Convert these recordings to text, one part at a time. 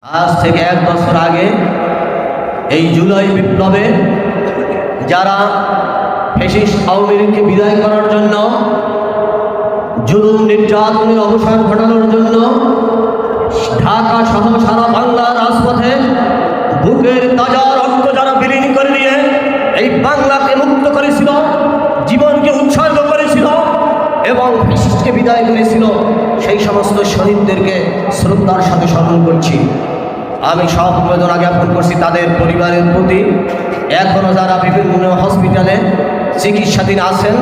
আজ থেকে 1 বছর আগে এই জুলাই বিপ্লবে যারা ফ্যাসিস্ট আওয়ামী লীগকে বিদায় করার জন্য, জুলুম নির্যাতনের অবসান ঘটানোর জন্য ঢাকা সহ সারা বাংলার রাজপথে বুকের তাজা রক্ত যারা বিলীন করে দিয়ে এই বাংলাকে মুক্ত করেছিল, জীবনকে উৎসর্গ করেছিল এবং ফ্যাসিস্টকে বিদায় করেছিল, সেই সমস্ত শহীদদেরকে শ্রদ্ধার সাথে স্মরণ করছি। আমি সমবেদনা জ্ঞাপন করছি তাদের পরিবারের প্রতি। এখনও যারা বিভিন্ন হসপিটালে চিকিৎসাধীন আছেন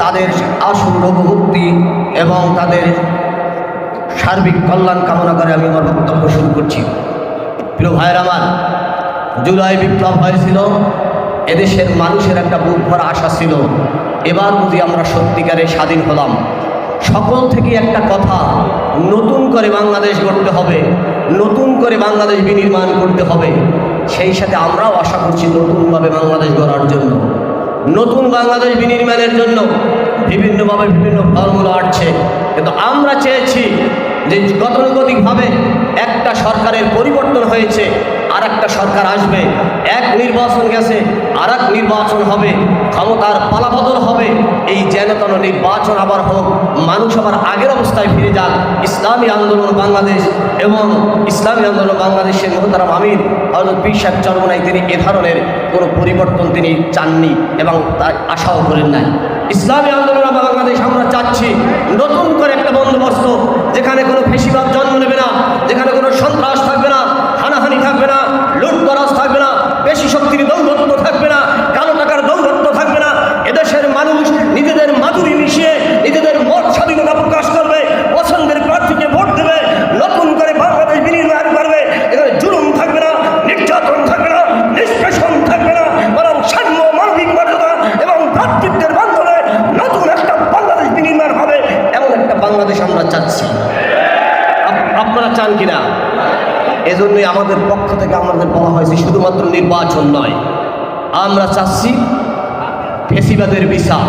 তাদের আশু রোগ মুক্তি এবং তাদের সার্বিক কল্যাণ কামনা করে আমি আমার বক্তব্য শুরু করছি। প্রিয় ভাইয়ের আমার, জুলাই বিপ্লব হয়েছিল, এদেশের মানুষের একটা বুক ভরা আশা ছিল এবার বুঝি আমরা সত্যিকারে স্বাধীন হলাম। সকল থেকে একটা কথা, নতুন করে বাংলাদেশ গড়তে হবে, নতুন করে বাংলাদেশ বিনির্মাণ করতে হবে। সেই সাথে আমরাও আশা করছি নতুনভাবে বাংলাদেশ গড়ার জন্য, নতুন বাংলাদেশ বিনির্মাণের জন্য বিভিন্নভাবে বিভিন্ন ফর্মুলা আসছে। কিন্তু আমরা চেয়েছি যে গতানুগতিকভাবে একটা সরকারের পরিবর্তন হয়েছে, আর একটা সরকার আসবে, এক নির্বাচন গেছে আর এক নির্বাচন হবে, ক্ষমতার পালাবদল হবে। এই যেন নির্বাচন আবার হোক, মানুষ আবার আগের অবস্থায় ফিরে যাক। ইসলামী আন্দোলন বাংলাদেশ এবং ইসলামী আন্দোলন বাংলাদেশের মোহতারাম আমির হযরত পীর সাহেব চরমনাই তিনি এ ধরনের কোনো পরিবর্তন তিনি চাননি এবং তার আশাও করেন নাই। ইসলামী আন্দোলন বাংলাদেশ আমরা চাচ্ছি নতুন করে একটা বন্দোবস্ত, যেখানে কোনো ফেসিবাদ জন্ম নেবে না, যেখানে কোনো সন্ত্রাস থাকবে না, হানাহানি থাকবে না, লুটতরাজ থাকবে না, বেশি শক্তির দৌরাত্ম্য থাকবে না, কালো টাকার দৌরাত্ম্য থাকবে না। এদেশের মানুষ নিজেদের মাধুরী মিশিয়ে নিজেদের মত স্বাধীনতা প্রকাশ করবে, পছন্দের প্রার্থীকে ভোট দেবে, নতুন করে বাংলাদেশ বিনির্মাণ করবে। এখানে জুলুম থাকবে না, নির্যাতন থাকবে না, নিষ্পেষণ থাকবে না, বরং সাম্য, মানবিক মর্যাদা এবং ভ্রাতৃত্বের বান্ধবে নতুন একটা বাংলাদেশ বিনির্মাণ হবে। এমন একটা বাংলাদেশ আমরা চাচ্ছি। আপনারা চান কিনা? এজন্যই আমাদের পক্ষ থেকে আমাদের বলা হয়েছে শুধুমাত্র নির্বাচন নয়, আমরা চাচ্ছি ফ্যাসিবাদের বিচার,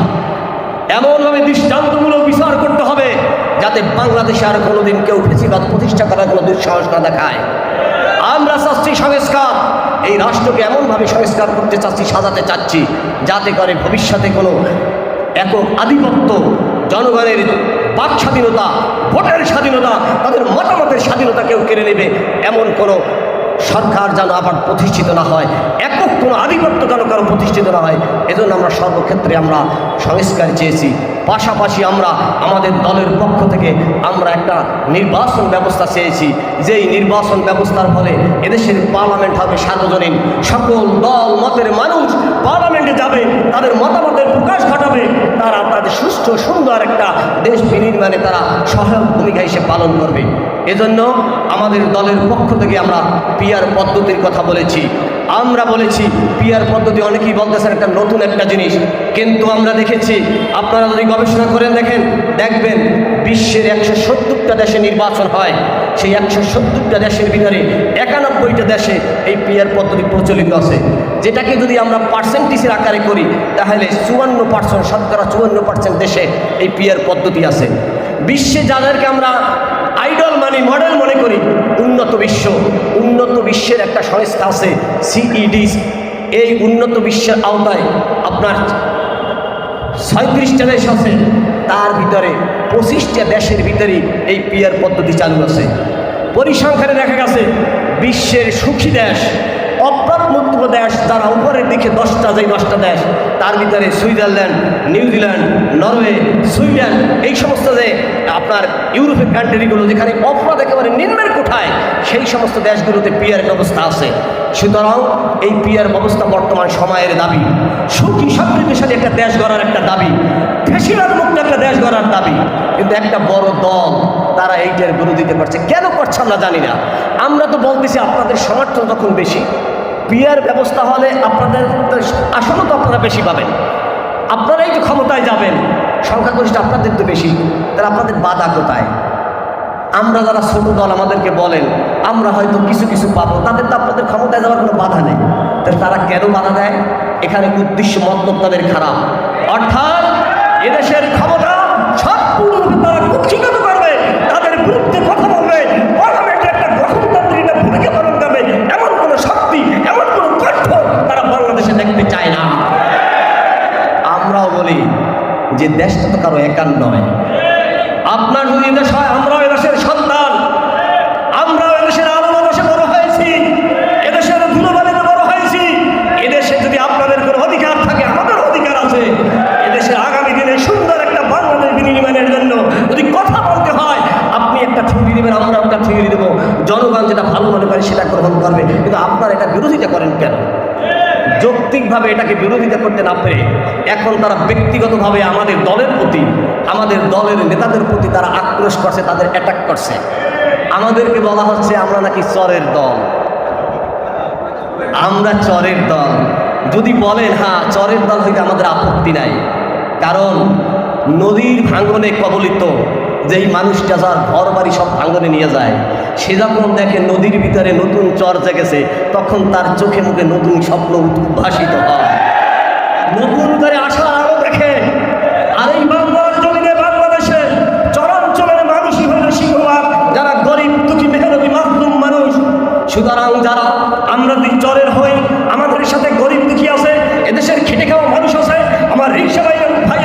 এমনভাবে দৃষ্টান্তমূলক বিচার করতে হবে যাতে বাংলাদেশে আর কোনোদিন কেউ ফ্যাসিবাদ প্রতিষ্ঠা করার কোনো দুঃসাহস না দেখায়। আমরা চাচ্ছি সংস্কার, এই রাষ্ট্রকে এমনভাবে সংস্কার করতে চাচ্ছি, সাজাতে চাচ্ছি যাতে করে ভবিষ্যতে কোনো একক আধিপত্য, জনগণের বাক স্বাধীনতা, ভোটের স্বাধীনতা, তাদের মতামতের স্বাধীনতা কেউ কেড়ে নেবে এমন কোনো সরকার যেন আবার প্রতিষ্ঠিত না হয়, একক কোনো আধিপত্য যেন কারো প্রতিষ্ঠিত না হয়। এজন্য আমরা সর্বক্ষেত্রে আমরা সংস্কার চেয়েছি। পাশাপাশি আমরা আমাদের দলের পক্ষ থেকে আমরা একটা নির্বাচন ব্যবস্থা চেয়েছি, যেই নির্বাচন ব্যবস্থার ফলে এদেশের পার্লামেন্ট হবে সার্বজনীন, সকল দল মতের মানুষ পার্লামেন্টে যাবে, তাদের মতামতের প্রকাশ ঘটাবে, তারা তাদের সুষ্ঠু সুন্দর একটা দেশ বিনির্মাণে তারা সহায়ক ভূমিকা হিসেবে পালন করবে। এজন্য আমাদের দলের পক্ষ থেকে আমরা পিআর পদ্ধতির কথা বলেছি। আমরা বলেছি পিআর পদ্ধতি, অনেকেই বলতেছেন একটা নতুন একটা জিনিস, কিন্তু আমরা দেখেছি, আপনারা যদি গবেষণা করেন দেখবেন বিশ্বের 170টা দেশে নির্বাচন হয়, সেই 170টা দেশের ভিতরে 91টা দেশে এই পিআর পদ্ধতি প্রচলিত আছে। যেটাকে যদি আমরা পার্সেন্টেজের আকারে করি তাহলে 54%, শতকরা 54% দেশে এই পিআর পদ্ধতি আছে। বিশ্বে যাদেরকে আমরা আইডল মডেল মনে করি, উন্নত বিশ্বের একটা সংস্থা আছে সিইডিস। এই উন্নত বিশ্বের আওতায় আপনার 36টা দেশ আছে, তার ভিতরে 25টা দেশের ভিতরে এই পিআর পদ্ধতি চালু আছে। পরিসংখ্যানে দেখা গেছে বিশ্বের সুখী দেশ, অপ্রাপ্ত দেশ যারা উপরের দিকে 10টা দেশ, তার ভিতরে সুইজারল্যান্ড, নিউজিল্যান্ড, নরওয়ে, সুইডেন, এই সমস্ত যে আপনার ইউরোপের কান্ট্রিগুলো যেখানে অপরাধ একেবারে নিম্নের কোঠায়, সেই সমস্ত দেশগুলোতে পিআর ব্যবস্থা আছে। সুতরাং এই পিআর ব্যবস্থা বর্তমান সময়ের দাবি, সুখী সমৃদ্ধশালী একটা দেশ গড়ার একটা দাবি, ফ্যাসিবাদ মুক্ত একটা দেশ গড়ার দাবি। কিন্তু একটা বড় দল তারা এইটার বিরোধিতা করছে। কেন করছে আমরা জানি না। আমরা তো বলতেছি আপনাদের সমর্থন যখন বেশি, পিআর ব্যবস্থা হলে আপনাদের আসলে তো আপনারা বেশি পাবেন, আপনারাই তো ক্ষমতায় যাবেন, সংখ্যাগরিষ্ঠ আপনাদের তো বেশি, তাহলে আপনাদের বাধা কোথায়? আমরা যারা ছোট দল আমাদেরকে বলেন আমরা হয়তো কিছু পাবো, তাদের তো আপনাদের ক্ষমতায় যাওয়ার কোনো বাধা নেই। তাহলে তারা কেন বাধা দেয়? এখানে উদ্দেশ্য মতলব তাদের খারাপ, অর্থাৎ এদেশের ক্ষমতা সম্পূর্ণরূপে তারা কুক্ষিগত করবে, তাদের বিরুদ্ধে কথা বলবে, পার্লামেন্টে একটা গঠনতান্ত্রিক ভূমিকা 1991। আপনার যদি এদেশ হয়, আমরাও এদেশের সন্তান, আমরাও এদেশের আলো বাতাসে বড় হয়েছি, এদেশের ধুলোবালিতে বড় হয়েছি। এদেশে যদি আপনাদের কোনো অধিকার থাকে, আমাদের অধিকার আছে। এদেশের আগামী দিনে সুন্দর একটা বাংলাদেশ বিনির্মাণের জন্য যদি কথা বলতে হয়, আপনি একটা থিওরি দেবেন, আমরা একটা থিওরি দেবো, জনগণ যেটা ভালো মনে করে সেটা গ্রহণ করবে। কিন্তু আপনারা এটা বিরোধিতা করেন কেন? যৌক্তিকভাবে এটাকে বিরোধিতা করতে না পেরে এখন তারা ব্যক্তিগতভাবে আমাদের দলের প্রতি, আমাদের দলের নেতাদের প্রতি তারা আক্রোশ করছে, তাদের অ্যাটাক করছে। আমাদেরকে বলা হচ্ছে আমরা নাকি চরের দল, আমরা চরের দল। যদি বলেন হ্যাঁ চরের দল হইতে আমাদের আপত্তি নাই, কারণ নদীর ভাঙনে কবলিত যেই মানুষটা যার ঘর বাড়ি সব ভাঙনে নিয়ে যায়, সে যখন দেখে নদীর ভিতরে নতুন চর জেগেছে, তখন তার চোখে মুখে নতুন স্বপ্ন উদ্ভাসিত হয়, নতুন করে আশার আলো দেখে। আর এই বাংলার জমিনে, বাংলাদেশে চরাঞ্চলের মানুষই হল সিংহভাগ, যারা গরিব দুঃখী মেহনতি মাসলুম মানুষ। সুতরাং যারা আমরা দুই চরের হই, আমাদের সাথে গরিব দুঃখী আছে, এদেশের খেটে খাওয়া মানুষ আছে, আমার রিক্সা ভাই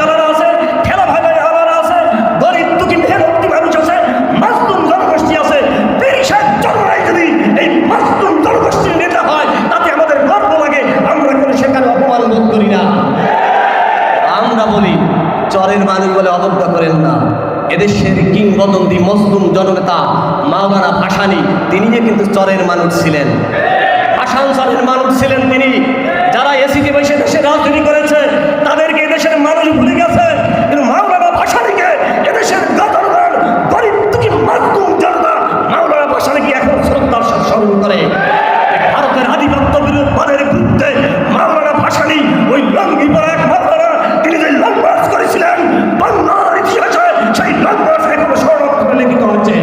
আলাদা আছে, ঠেলা ভাই আলাদা আছে, গরিব দুঃখী মেহনতি মানুষ আছে, মাসলুম জনগোষ্ঠী আছে। পেরিসার চরমায় যদি এই মাসলুম জনগোষ্ঠীর নেতা হয়, তাতে আমাদের গর্ব লাগে, আমরা কোনো সেখানে অপমান বোধ করি না। আমরা বলি চরের মানুষ বলে অবজ্ঞা করেন না। এদেশের কিংবদন্তি মজলুম জননেতা মাওলানা ভাসানী, তিনি যে কিন্তু চরের মানুষ ছিলেন, ভাসান চরের মানুষ ছিলেন তিনি। যারা এসিতে বসে দেশে রাজনীতি করেছে তাদেরকে এদেশের মানুষ ভুলে গেছে, কিন্তু মাওলানা ভাসানীকে এদেশের জনগণ, গরিব দুঃখী মাসলুম জনতা মাওলানা ভাসানীকে এখন শ্রদ্ধার সাথে স্মরণ করে। ভারতের আধিপত্য বিরোধের বিরুদ্ধে মাওলানা ভাসানী, ওই লঙ্গি পরা এক মাওলানা, তিনি যে লং মার্চ করেছিলেন, বাংলার ইতিহাসে সেই লং মার্চ এখনো স্মরণার্থে লিখিত হচ্ছে।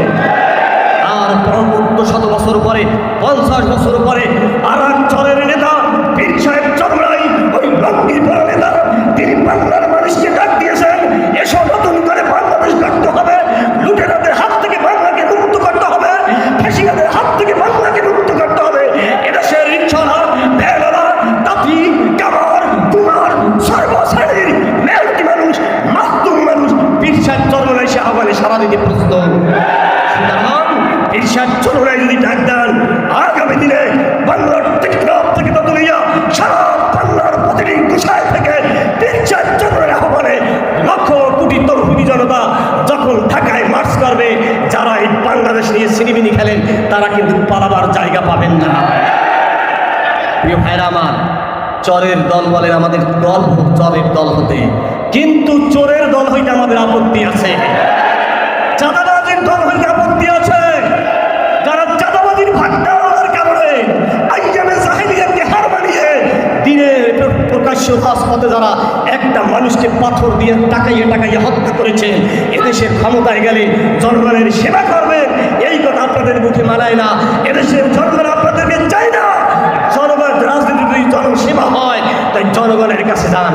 আর 1400 বছর পরে, 50 বছর পরে আর এক চরের নেতা পীর সাহেব চরমরাই, ওই লঙ্গি পরা নেতা, তিনি বাংলার মানুষকে ডাক দিয়েছেন, এসো নতুন করে বাংলাদেশ গঠন হবে, লুটেরাদের হাত থেকে বাংলাকে মুক্ত করতে হবে, ফেসিয়াদের হাত থেকে বাংলাকে মুক্ত করতে হবে। এদেশের রিক্সাওয়ালা, ভ্যানওয়ালা, তাঁতি, কামার, কুমার, সর্বশ্রেণীর মেহনতি মানুষ, মাসলুম মানুষ পীর সাহেব চরমরাই সে আহ্বানে সারা দিতে প্রস্তুত। সুতরাং পীর সাহেব চরমরাই যদি ডাক দেন, আগামী দিনে বাংলার টেকনাফ থেকে তুলিয়া সারা বাংলার প্রতিটি গোসায় থেকে পীর সাহেব চরমরাই আহ্বানে লক্ষ কোটি তৌহিদি জনতা যখন ঢাকায় মার্চ করবে, যারা এই বাংলাদেশ নিয়ে সিনেমিনি খেলেন তারা কিন্তু পালাবার জায়গা পাবেন না। প্রিয় ভাইরা আমার, চরের দল বলেন, আমাদের দল চরের দল হতে, কিন্তু চোরের দল হইতে আমাদের আপত্তি আছে, চাঁদাবাজির দল হইতে আপত্তি আছে। যারা চাঁদাবাজির ভাগ দেওয়ার কারণে আইয়ামে জাহেলিয়াতকে হার মানিয়ে দিনের প্রকাশ্য রাজপথে যারা একটা মানুষকে পাথর দিয়ে টাকাইয়ে হত্যা করেছে, এদেশের ক্ষমতায় গেলে জনগণের সেবা করবেন, এই কথা আপনাদের মুখে মানায় না। এদেশের জনগণ আপনাদেরকে চায় না। জনগণ রাজনীতি যদি জনসেবা হয়, তাই জনগণের কাছে যান,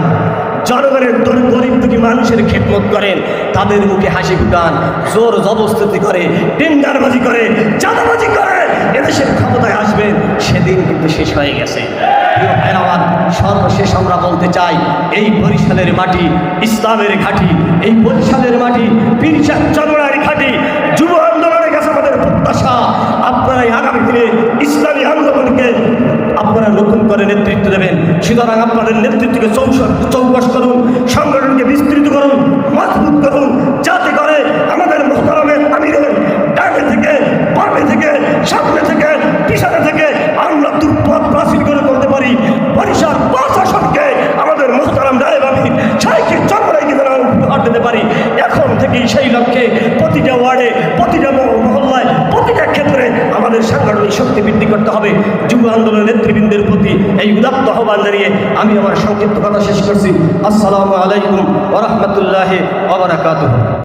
জনগণের গরিব দুঃখী মানুষের খেদমত করেন, তাদের মুখে হাসি ফুটান, জোর জবরদস্তি করে, টেন্ডারবাজি করে, চাঁদাবাজি করে এদেশের ক্ষমতায় আসবেন, সেদিন কিন্তু শেষ হয়ে গেছে। প্রিয় ভাইরা আমার, সর্বশেষ আমরা বলতে চাই, এই বরিশালের মাটি ইসলামের ঘাঁটি, এই বরিশালের মাটি পীর সাহেব চরমরাইয়ের ঘাঁটি। যুব আন্দোলনের কাছে আমাদের প্রত্যাশা, আপনারা আগামী দিনে ইসলামী আন্দোলনকে আপনারা নতুন করে নেতৃত্ব দেবেন। সুতরাং আপনাদের নেতৃত্বকে চৌকস করুন, সংগঠনকে বিস্তৃত করুন, মজবুত করুন, যাতে করে আমাদের মোহতারামের আমিরের ডানে থেকে, বামে থেকে, সামনে থেকে, পিছনে থেকে আমরা দুর্পথ প্রাচীর করে করতে পারি। বরিশাল প্রশাসনকে আমাদের মোহতারাম রায় বাবির সাইকে চরমরাইকে উপহার দিতে পারি। এখন থেকেই সেই লক্ষ্যে প্রতিটা ওয়ার্ডে, প্রতিটা মহল্লায়, প্রতিটা ক্ষেত্রে আমাদের সাংগঠনিক শক্তি বৃদ্ধি করতে হবে। যুব আন্দোলনের নেতৃবৃন্দের প্রতি এই উদাত্ত আহ্বান জানিয়ে আমি আমার সংক্ষিপ্ত কথা শেষ করছি। আসসালামু আলাইকুম ওয়া রাহমাতুল্লাহি ওয়া বারাকাতুহু।